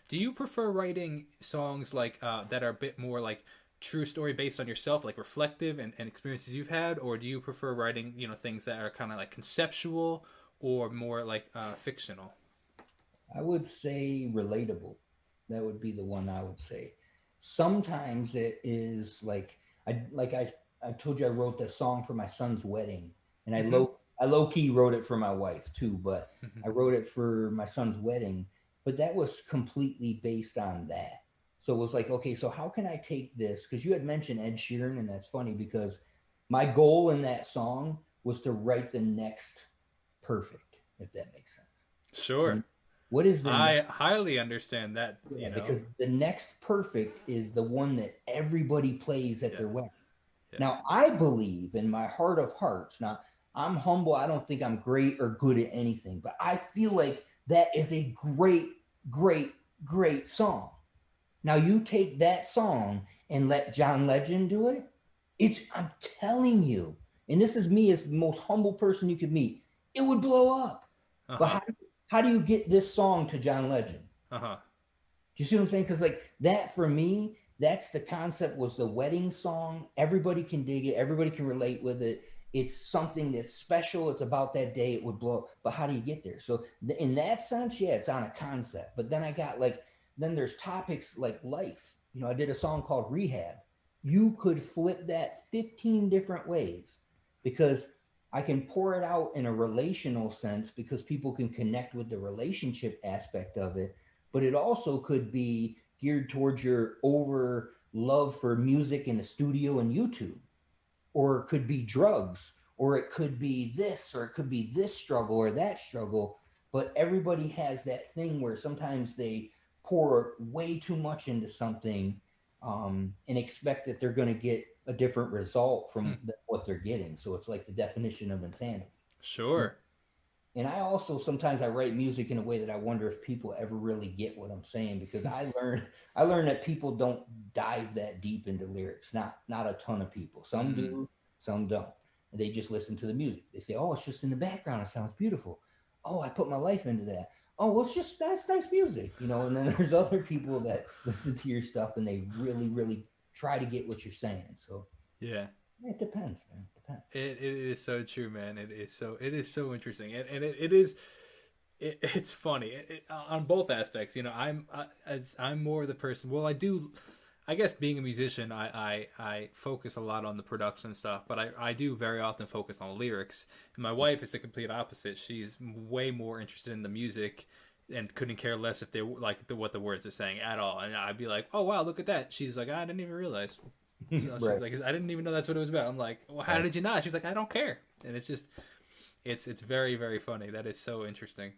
Do you prefer writing songs like that are a bit more like true story based on yourself, like reflective and experiences you've had, or do you prefer writing, things that are kind of like conceptual or more like fictional? I would say relatable. That would be the one I would say. Sometimes it is I told you I wrote the song for my son's wedding, and Mm-hmm. I low key wrote it for my wife too, but I wrote it for my son's wedding. But that was completely based on that. So it was like, okay, so how can I take this? Because you had mentioned Ed Sheeran, and that's funny because my goal in that song was to write the next perfect, if that makes sense. Sure. And what is the I next? highly understand that, Yeah, because the next perfect is the one that everybody plays at Yeah. their wedding. Yeah. Now, I believe in my heart of hearts. Now, I'm humble. I don't think I'm great or good at anything, but I feel like that is a great, great, great song. Now, you take that song and let John Legend do it. I'm telling you, and this is me as the most humble person you could meet, it would blow up. But Uh-huh. how do you get this song to John Legend? Uh-huh. Do you see what I'm saying? Because like that for me, that's the concept was the wedding song. Everybody can dig it. Everybody can relate with it. It's something that's special. It's about that day. It would blow. But how do you get there? So in that sense, yeah, it's on a concept. But then I got like then there's topics like life. I did a song called Rehab. You could flip that 15 different ways because I can pour it out in a relational sense because people can connect with the relationship aspect of it, but it also could be geared towards your over love for music in the studio and YouTube, or it could be drugs, or it could be this, or it could be this struggle or that struggle. But everybody has that thing where sometimes they pour way too much into something and expect that they're going to get a different result Hmm. from what they're getting. So it's like the definition of insanity. Sure. And I also sometimes I write music in a way that I wonder if people ever really get what I'm saying because I learned that people don't dive that deep into lyrics. Not a ton of people. Some Mm. do, some don't. And they just listen to the music. They say, "Oh, it's just in the background. It sounds beautiful. Oh, I put my life into that. Oh, well, it's just that's nice music." And then there's other people that listen to your stuff and they really, really try to get what you're saying. So Yeah. it depends, man. It depends. It is so true, man. It is so interesting, and it's funny on both aspects. I'm more the person. Well, I do. I guess being a musician, I focus a lot on the production stuff, but I do very often focus on lyrics. And my wife is the complete opposite. She's way more interested in the music and couldn't care less if they like what the words are saying at all. And I'd be like, "Oh wow, look at that." She's like, "I didn't even realize." So she's Right. like, "I didn't even know that's what it was about." I'm like, "Well, how Right. did you not?" She's like, "I don't care." And it's very very funny. That is so interesting.